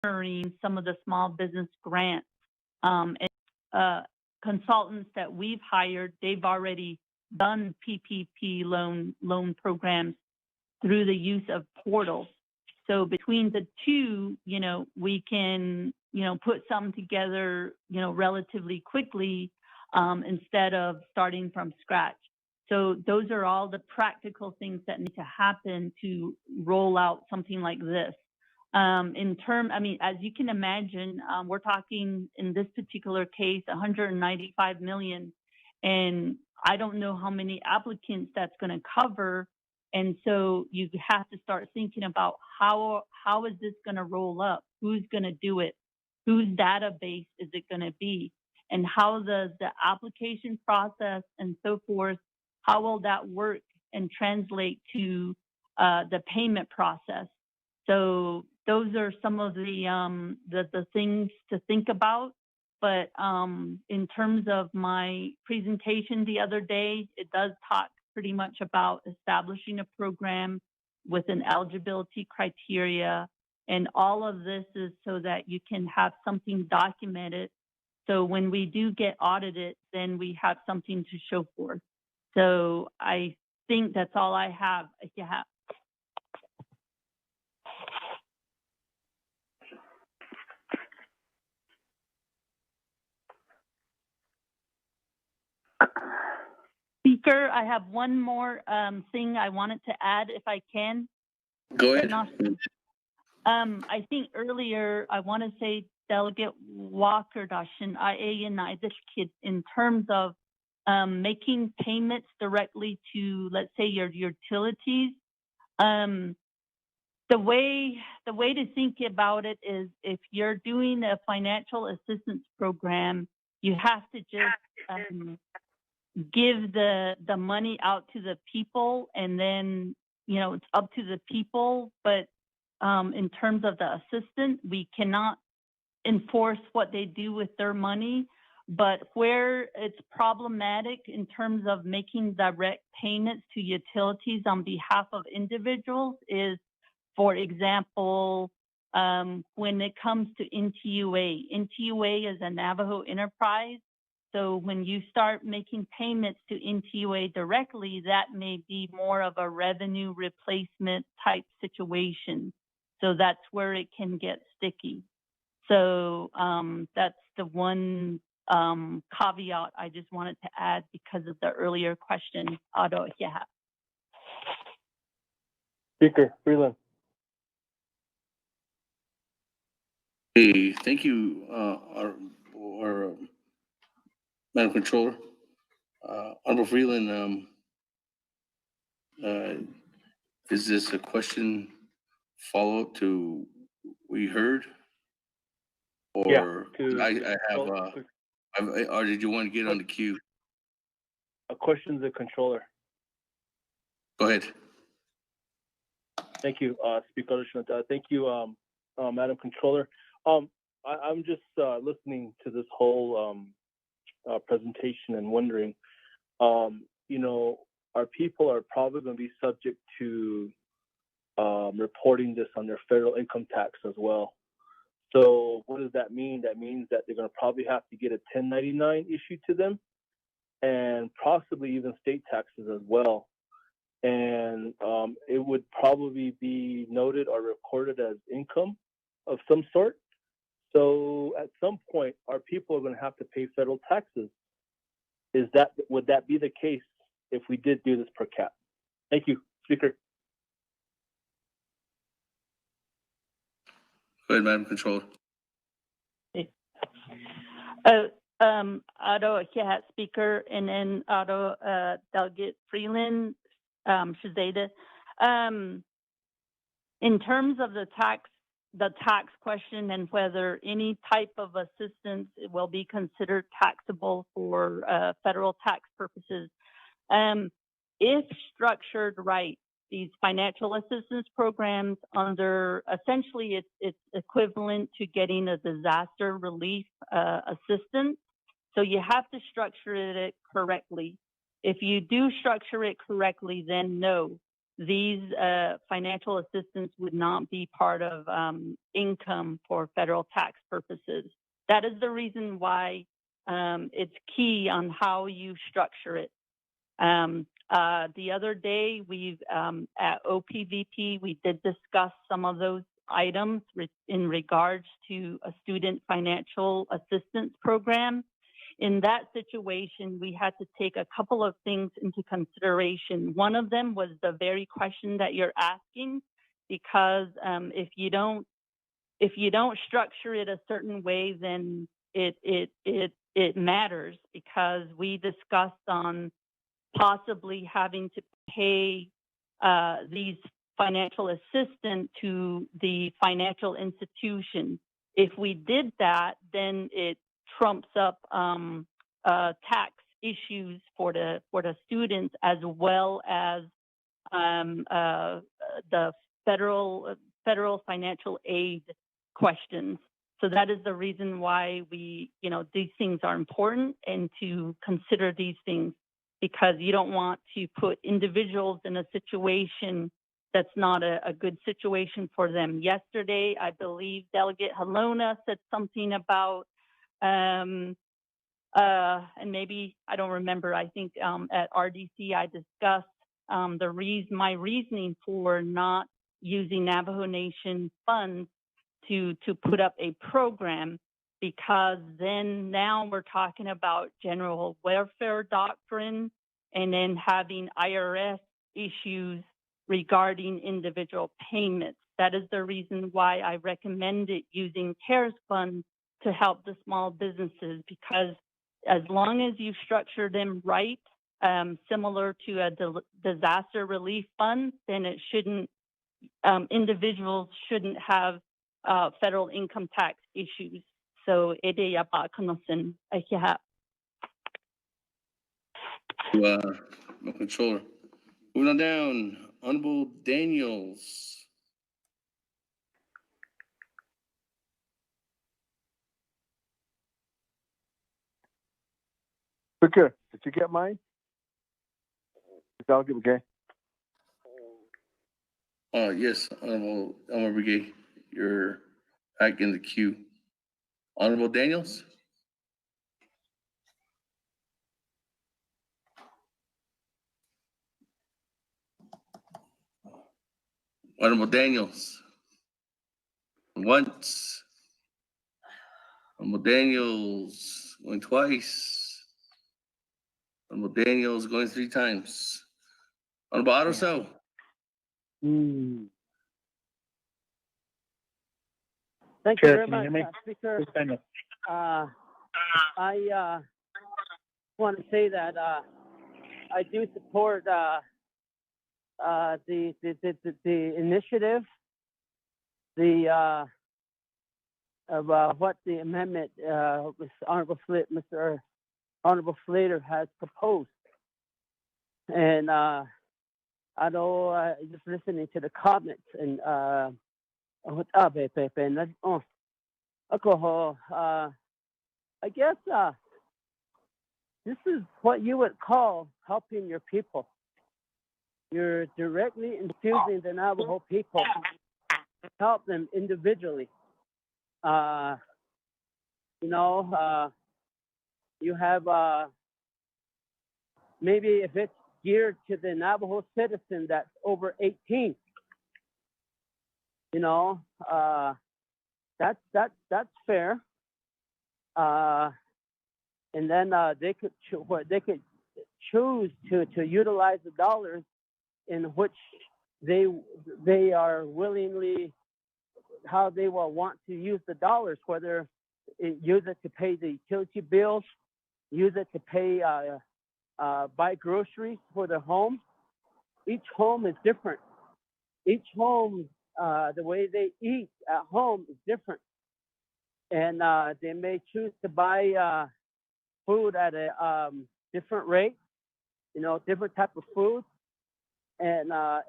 honoring some of the small business grants. And consultants that we've hired, they've already done PPP loan programs through the use of portals. So between the two, we can, put something together, relatively quickly instead of starting from scratch. So those are all the practical things that need to happen to roll out something like this. As you can imagine, we're talking in this particular case, 195 million, and I don't know how many applicants that's going to cover. And so you have to start thinking about how is this going to roll up? Who's going to do it? Whose database is it going to be? And how does the application process and so forth, how will that work and translate to the payment process? So those are some of the things to think about. But in terms of my presentation the other day, it does talk pretty much about establishing a program with an eligibility criteria. And all of this is so that you can have something documented. So when we do get audited, then we have something to show for. So I think that's all I have. Yeah. Speaker, I have one more thing I wanted to add, if I can. Go ahead. I think earlier, I want to say Delegate Walker Dashin, in terms of making payments directly to, let's say, your utilities. The way to think about it is if you're doing a financial assistance program, you have to just give the money out to the people, and then it's up to the people. But in terms of the assistant, we cannot enforce what they do with their money. But where it's problematic in terms of making direct payments to utilities on behalf of individuals is, for example, when it comes to NTUA. NTUA is a Navajo enterprise. So when you start making payments to NTUA directly, that may be more of a revenue replacement type situation. So that's where it can get sticky. So that's the one caveat I just wanted to add because of the earlier question. Otto, yeah. Speaker Freeland. Hey, thank you, our Madam Controller. Honorable Freeland, is this a question follow-up to what you heard? Or I have, or did you want to get on the queue? A question to the controller. Go ahead. Thank you, Speaker. Thank you, Madam Controller. I'm just listening to this whole presentation and wondering, our people are probably going to be subject to reporting this on their federal income tax as well. So what does that mean? That means that they're going to probably have to get a 1099 issued to them, and possibly even state taxes as well. And it would probably be noted or recorded as income of some sort. So at some point, our people are going to have to pay federal taxes. Would that be the case if we did do this per cap? Thank you, Speaker. Go ahead, Madam Controller. Otto, yeah, Speaker, and then Otto, Delegate Freeland, Shazada. In terms of the tax question and whether any type of assistance will be considered taxable for federal tax purposes, if structured right, these financial assistance programs under, essentially it's equivalent to getting a disaster relief assistance. So you have to structure it correctly. If you do structure it correctly, then no. these financial assistance would not be part of income for federal tax purposes. That is the reason why it's key on how you structure it. The other day, at OPVP, we did discuss some of those items in regards to a student financial assistance program. In that situation, we had to take a couple of things into consideration. One of them was the very question that you're asking, because if you don't structure it a certain way, then it matters, because we discussed on possibly having to pay these financial assistance to the financial institution. If we did that, then it trumps up tax issues for the students, as well as the federal financial aid questions. So that is the reason why these things are important, and to consider these things, because you don't want to put individuals in a situation that's not a good situation for them. Yesterday, I believe Delegate Halona said something about, and maybe, I don't remember, I think at RDC I discussed my reasoning for not using Navajo Nation funds to put up a program, because then now we're talking about general welfare doctrine, and then having IRS issues regarding individual payments. That is the reason why I recommended using CARES funds to help the small businesses, because as long as you structure them right, similar to a disaster relief fund, then it shouldn't, individuals shouldn't have federal income tax issues. So, No controller. Moving on down, Honorable Daniels. Speaker, did you get mine? Okay. Yes, Honorable Elmer Brigade, you're back in the queue. Honorable Daniels? Honorable Daniels? Once. Honorable Daniels going twice. Honorable Daniels going 3 times. Honorable Otterso? Thank you very much, Speaker. I want to say that I do support the initiative, of what the amendment Mr. Honorable Slater has proposed, and I know just listening to the comments and I guess this is what you would call helping your people. You're directly infusing the Navajo people to help them individually. You have maybe if it's geared to the Navajo citizen that's over 18, that's fair. And then they could choose to utilize the dollars in which they are willingly, how they will want to use the dollars, whether use it to pay the utility bills, use it to pay buy groceries for their home. Each home is different. Each home, the way they eat at home is different. And they may choose to buy food at a different rate, different type of food. And it's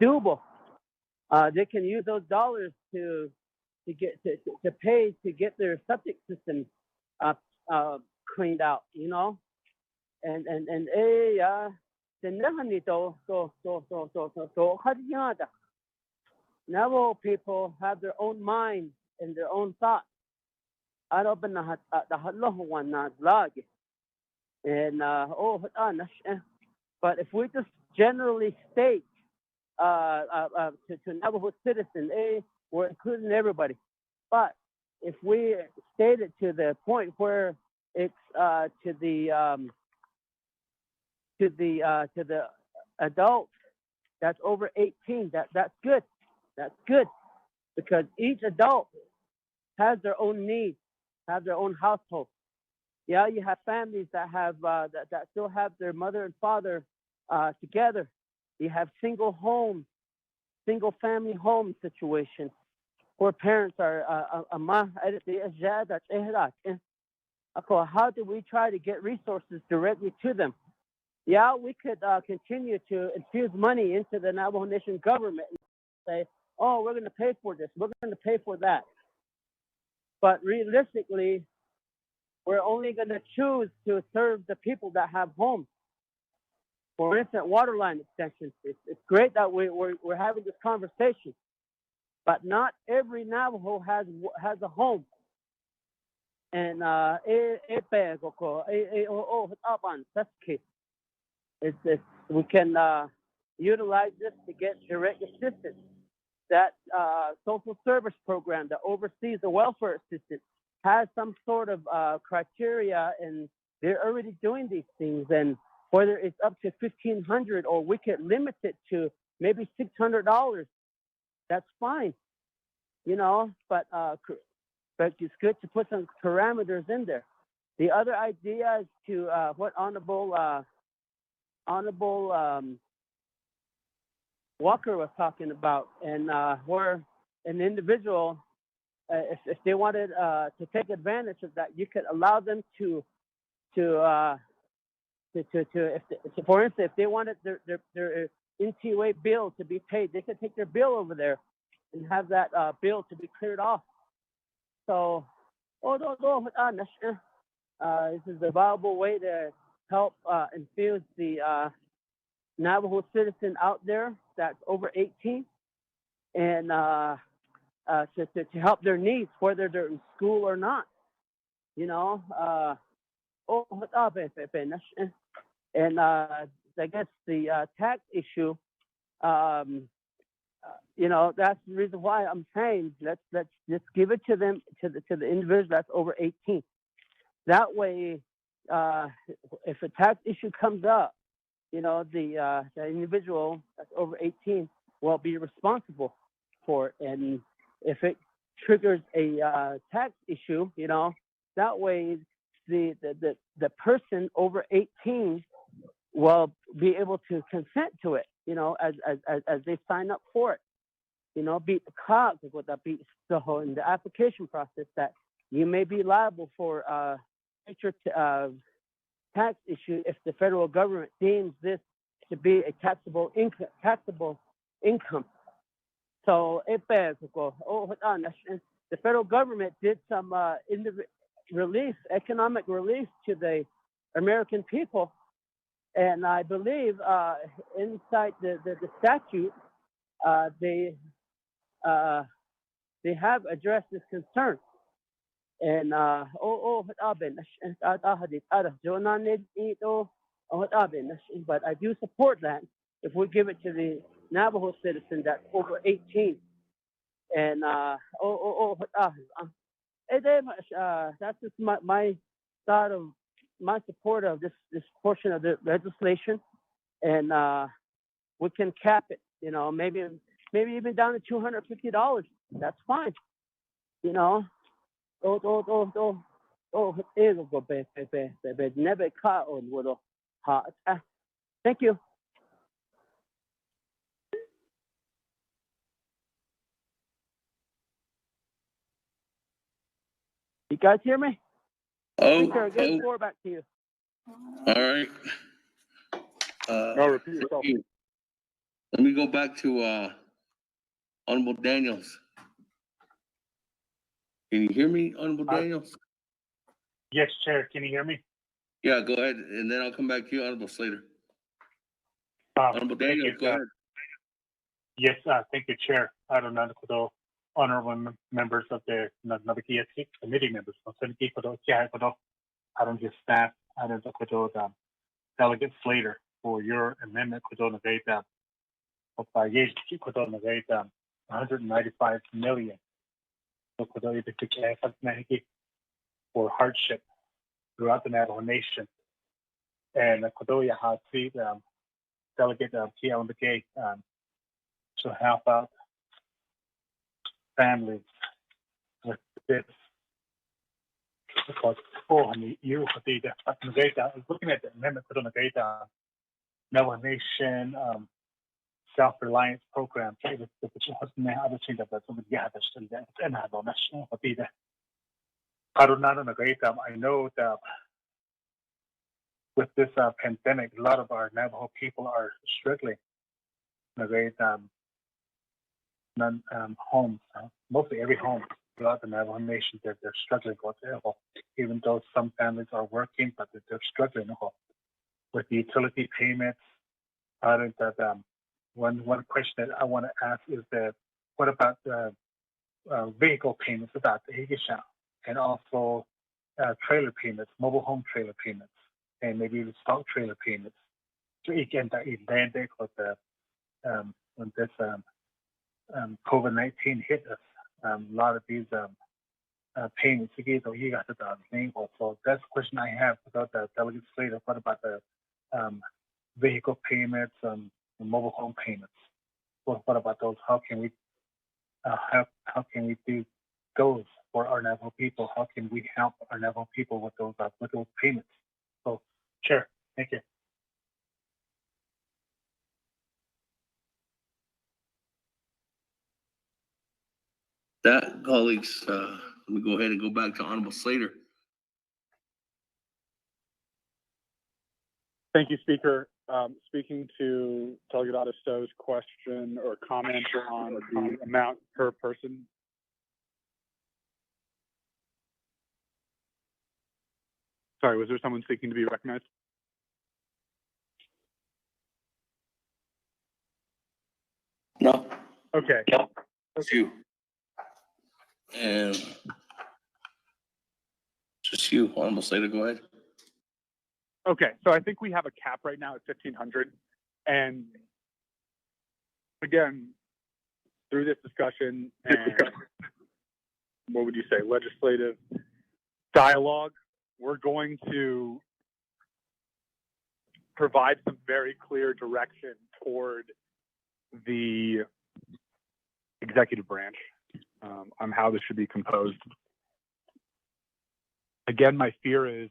doable. They can use those dollars to pay to get their septic system cleaned out, you know, and Navajo people have their own mind and their own thoughts. And but if we just generally state to Navajo citizens, we're including everybody. But if we state it to the point where it's to the adults that's over 18, that's good. That's good, because each adult has their own needs, have their own household. Yeah, you have families that have that still have their mother and father together. You have single family home situations where parents are how do we try to get resources directly to them? Yeah, we could continue to infuse money into the Navajo Nation government and say, oh, we're going to pay for this, we're going to pay for that. But realistically, we're only going to choose to serve the people that have homes. For instance, water line extensions. It's great that we're having this conversation, but not every Navajo has a home. And that's the case. We can utilize this to get direct assistance. That social service program that oversees the welfare assistance has some sort of criteria, and they're already doing these things. And whether it's up to $1,500 or we could limit it to maybe $600, that's fine, you know. But it's good to put some parameters in there. The other idea is to what Honorable Walker was talking about, and where an individual, if they wanted to take advantage of that, you could allow them to for instance, if they wanted their NTUA bill to be paid, they could take their bill over there and have that bill to be cleared off. So, this is a viable way to help infuse the Navajo citizen out there that's over 18, and to help their needs, whether they're in school or not, you know. And I guess the tax issue, you know, that's the reason why I'm saying let's just give it to them, to the individual that's over 18. That way, if a tax issue comes up, you know, the individual that's over 18 will be responsible for it. And if it triggers a tax issue, you know, that way the person over 18 will be able to consent to it, you know, as they sign up for it. You know, beat the cogs of what that beats in the application process, that you may be liable for future tax issue if the federal government deems this to be a taxable income. So the federal government did some economic relief to the American people, and I believe inside the statute they have addressed this concern. And but I do support that if we give it to the Navajo citizen that's over 18. And that's just my thought of my support of this portion of the legislation. And we can cap it, you know, maybe even down to $250. That's fine, you know. Thank you. You guys hear me? Victor, give the floor back to you. All right. No, repeat yourself. Let me go back to Honorable Daniels. Can you hear me, Honorable Daniels? Yes, Chair. Can you hear me? Yeah, go ahead, and then I'll come back to you, Honorable Slater. Honorable Thank Daniel, you. go ahead. Yes, thank you, Chair. I don't know, honorable members of the Naa'bik'iyati Committee members. I don't just staff. I don't know, Delegate Slater for your amendment. Of 195 million for hardship throughout the Navajo Nation. And Delegate Kiaundake to help out families with this. Because you I was looking at the amendment for the Navajo Nation self-reliance program. I know that with this pandemic, a lot of our Navajo people are struggling. Homes, mostly every home throughout the Navajo Nation, they're struggling with it. Even though some families are working, but they're struggling with the utility payments. One question that I want to ask is that what about the vehicle payments about the Higisha, and also trailer payments, mobile home trailer payments, and maybe the stock trailer payments. So again, with the when this COVID-19 hit us, a lot of these payments. So that's the question I have about the Delegate Slater. What about the vehicle payments and mobile home payments? What about those? How can we do those for our Navajo people? How can we help our Navajo people with those payments? So, Chair, thank you. That, colleagues, let me go ahead and go back to Honorable Slater. Thank you, Speaker. Speaking to Delegate Stowe's question or comment on the amount per person. Sorry, was there someone seeking to be recognized? No. Okay. It's you. And just you, Honorable Slater, go ahead. Okay, so I think we have a cap right now at 1,500, and again, through this discussion and what would you say, legislative dialogue, we're going to provide some very clear direction toward the executive branch on how this should be composed. Again, my fear is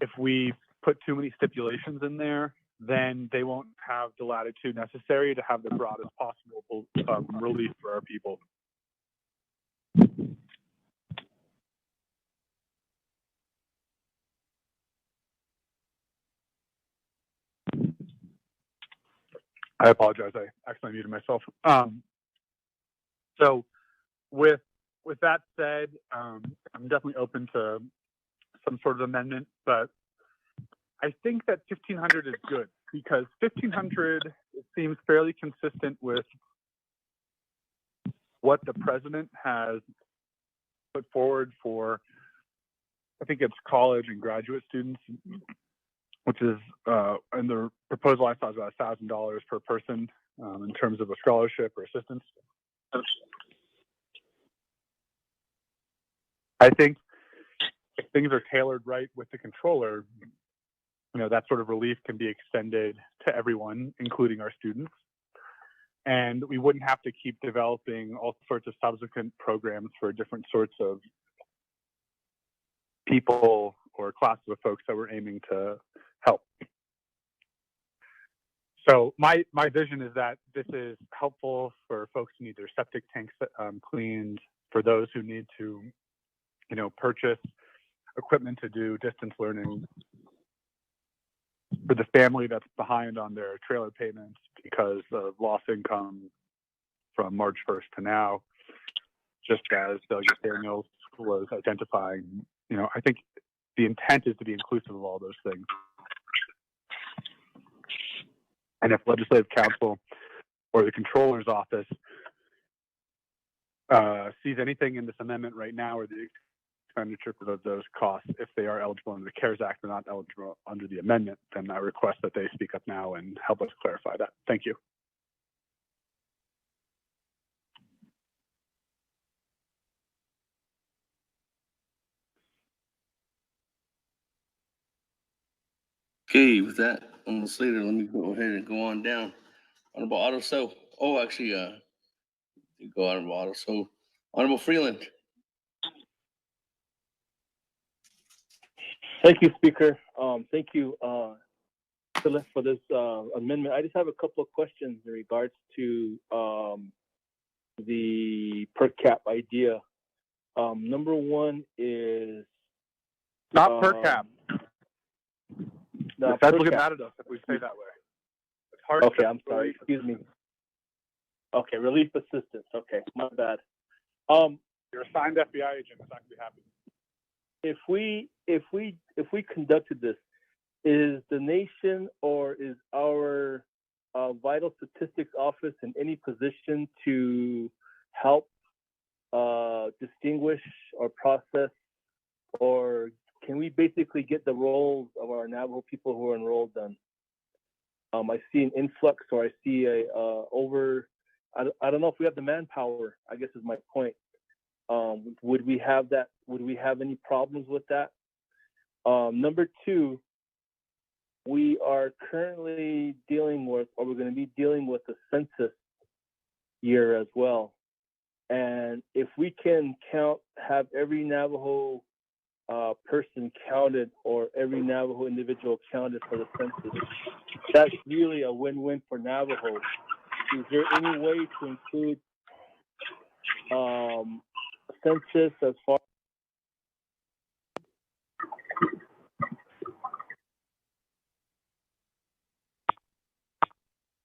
if we put too many stipulations in there, then they won't have the latitude necessary to have the broadest possible relief for our people. I apologize. I accidentally muted myself. So with that said, I'm definitely open to some sort of amendment, but I think that 1,500 is good because 1,500 seems fairly consistent with what the president has put forward for, I think it's college and graduate students, which is, in the proposal I saw is about $1,000 per person in terms of a scholarship or assistance. I think if things are tailored right with the controller, that sort of relief can be extended to everyone, including our students. And we wouldn't have to keep developing all sorts of subsequent programs for different sorts of people or classes of folks that we're aiming to help. So my vision is that this is helpful for folks who need their septic tanks cleaned, for those who need to, purchase equipment to do distance learning, for the family that's behind on their trailer payments because of lost income from March 1st to now, just as Delegate Daniels was identifying. I think the intent is to be inclusive of all those things. And if Legislative Council or the Controller's Office sees anything in this amendment right now or the expenditure for those costs, if they are eligible under the CARES Act or not eligible under the amendment, then I request that they speak up now and help us clarify that. Thank you. Okay, with that on the slate, let me go ahead and go on down. Honorable Otto So. Oh, actually, you go Honorable Otto So. Honorable Freeland. Thank you, Speaker. Thank you, Philip, for this amendment. I just have a couple of questions in regards to the per cap idea. Number one is not per cap. The feds will get mad at us if we say that way. It's hard. Okay, I'm sorry. Excuse me. Okay, relief assistance. Okay, my bad. You're assigned FBI agent. It's not gonna be happy. If we conducted this, is the nation or is our vital statistics office in any position to help distinguish or process, or can we basically get the roles of our Navajo people who are enrolled done? I see an influx, or I see a I don't know if we have the manpower, I guess is my point. Would we have that? Would we have any problems with that? Number two, we are currently dealing with, or we're going to be dealing with, the census year as well. And if we can have every Navajo person counted, or every Navajo individual counted for the census, that's really a win-win for Navajo. Is there any way to include census as far?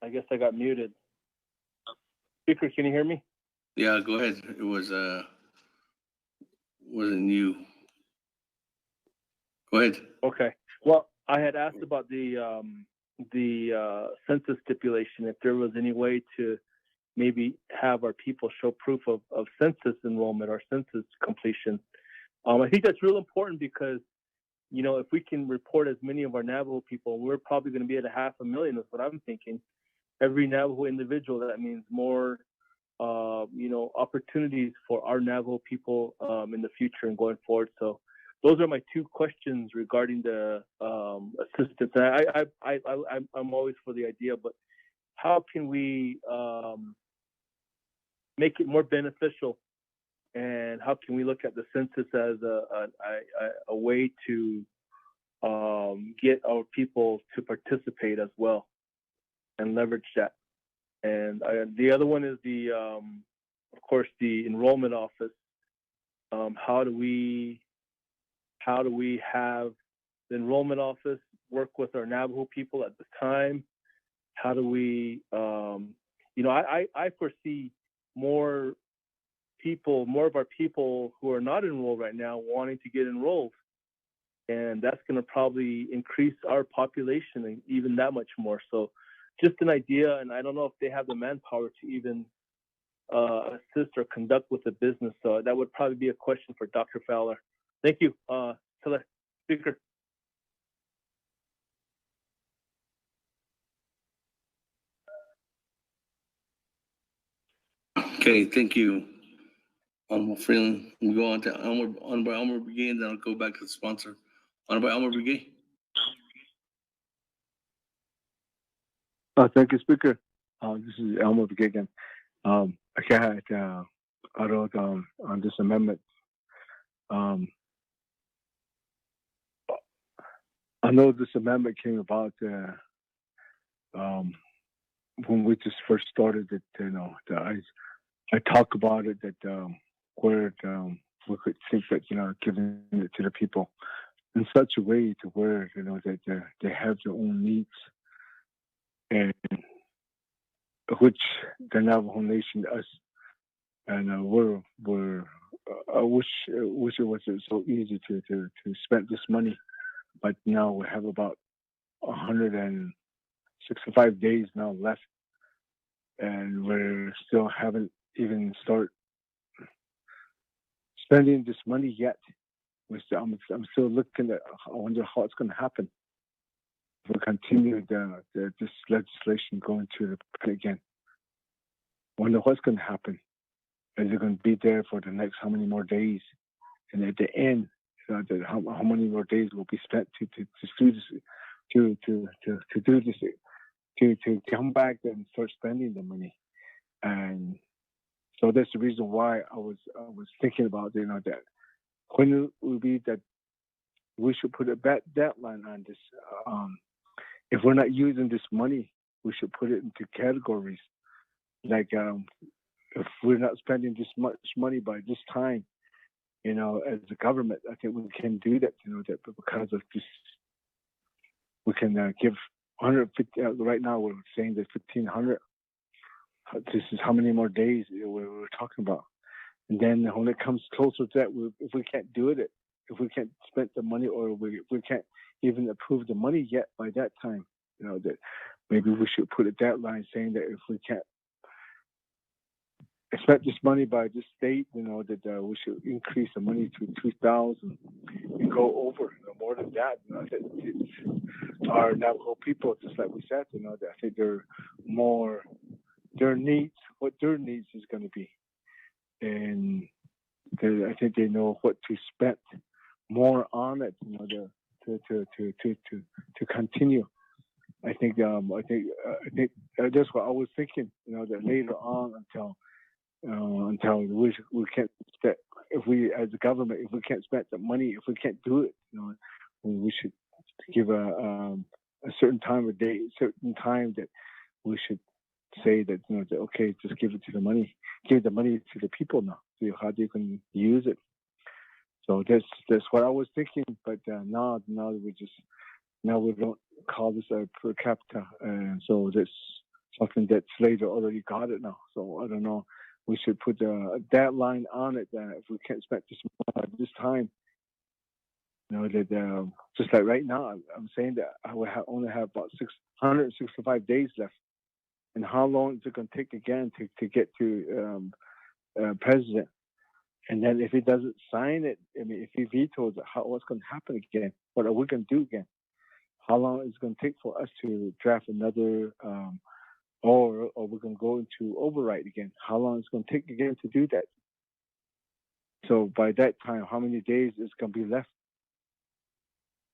I guess I got muted. Speaker, can you hear me? Yeah, go ahead. It was wasn't you. Go ahead. Okay. Well, I had asked about the census stipulation, if there was any way to maybe have our people show proof of census enrollment or census completion. I think that's real important because, you know, if we can report as many of our Navajo people, we're probably going to be at 500,000, is what I'm thinking. Every Navajo individual, that means more, you know, opportunities for our Navajo people in the future and going forward. So those are my two questions regarding the assistance. I'm always for the idea, but how can we make it more beneficial, and how can we look at the census as a way to get our people to participate as well and leverage that? And the other one is of course, the enrollment office. How do we have the enrollment office work with our Navajo people at the time? How do we, you know, I foresee more of our people who are not enrolled right now wanting to get enrolled. And that's going to probably increase our population even that much more. So just an idea, and I don't know if they have the manpower to even assist or conduct with the business. So that would probably be a question for Dr. Fowler. Thank you, Speaker. Okay, thank you, Honorable Freeland. We'll go on to Honorable Elmer Begay, and then I'll go back to the sponsor. Honorable Elmer Begay. Thank you, Speaker. This is Elmer Begay again. I had I wrote on this amendment. I know this amendment came about when we just first started it. You know, I talk about it that where we could think that, you know, giving it to the people in such a way to where, you know, that they have their own needs, and which the Navajo Nation does, and we're I wish it was so easy to spend this money, but now we have about 165 days now left, and we're still haven't even started spending this money yet. I'm still looking at. I wonder how it's going to happen if we continue this legislation going to the President again. I wonder what's going to happen. Is it going to be there for the next how many more days? And at the end, how many more days will be spent to do this, to do this, to come back and start spending the money? And so that's the reason why I was thinking about that when it will be that we should put a deadline on this. If we're not using this money, we should put it into categories. Like if we're not spending this much money by this time, as a government, I think we can do that. That because of this, we can give 150. Right now, we're saying that 1,500. This is how many more days we're talking about. And then when it comes closer to that, if we can't do it, if we can't spend the money, or if we can't even approve the money yet by that time, that maybe we should put a deadline saying that if we can't expect this money by this date, that we should increase the money to 2,000 and go over more than that. That our Navajo people, just like we said, that I think their needs, what their needs is going to be, and I think they know what to spend more on it, to continue. I think that's what I was thinking. That later on, until we can't spend, if we as a government, if we can't spend the money, if we can't do it, we should give a certain time of day, certain time that we should say that that okay, just give the money to the people now, see how they can use it. So that's what I was thinking. But now we don't call this a per capita, and so that's something that Slater already got it now. So I don't know. We should put a deadline on it that if we can't spend this time, that just like right now, I'm saying that I will only have about 665 days left. And how long is it going to take again to get to president? And then if he doesn't sign it, if he vetoes it, what's going to happen again? What are we going to do again? How long is it going to take for us to draft another, or we're going to go into override again? How long is it going to take again to do that? So by that time, how many days is going to be left?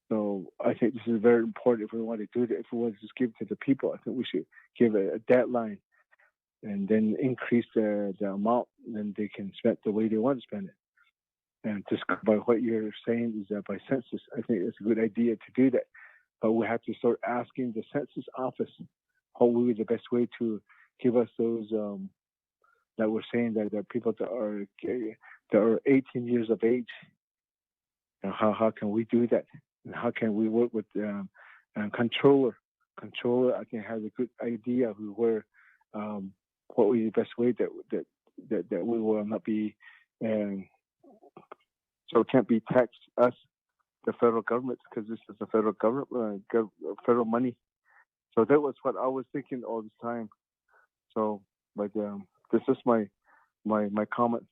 So I think this is very important if we want to do that. If we want to just give it to the people, I think we should give a deadline and then increase the amount, then they can spend the way they want to spend it. And just by what you're saying is that by census, I think it's a good idea to do that. But we have to start asking the census office what would be the best way to give us those that we're saying that there are people that are 18 years of age. And how can we do that? And how can we work with controller? Controller, I think, has a good idea of where what would be the best way that we will not be so it can't be taxed us, the federal government, because this is the federal government, federal money. So that was what I was thinking all this time. So, but this is my comment.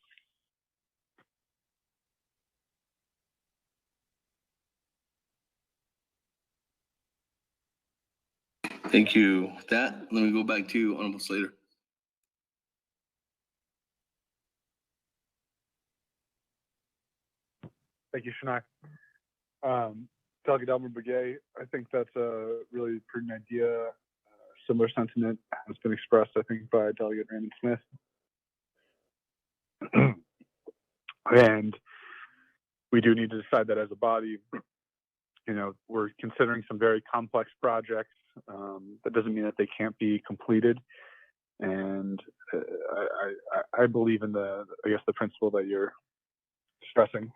Thank you. With that, let me go back to you, Honorable Slater. Thank you, Shania. Delegate Elmer Begay, I think that's a really prudent idea. Similar sentiment has been expressed, I think, by Delegate Raymond Smith. And we do need to decide that as a body. We're considering some very complex projects. That doesn't mean that they can't be completed. And I believe in the principle that you're stressing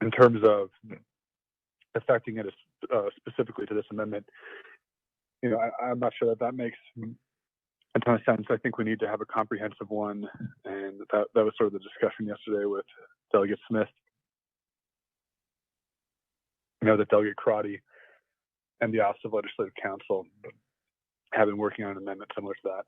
in terms of affecting it specifically to this amendment. I'm not sure that makes a in a sense, I think we need to have a comprehensive one, and that was sort of the discussion yesterday with Delegate Smith. That Delegate Crotty and the Office of Legislative Counsel have been working on an amendment similar to that.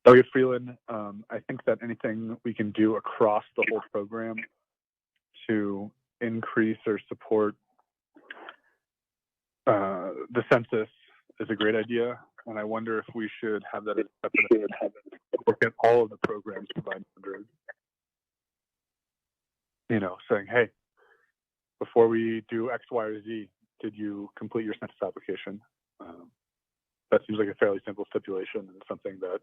Delegate Freeland, I think that anything we can do across the whole program to increase or support the census is a great idea, and I wonder if we should have that as a separate, look at all of the programs combined under, saying, hey, before we do X, Y, or Z, did you complete your census application? That seems like a fairly simple stipulation and something that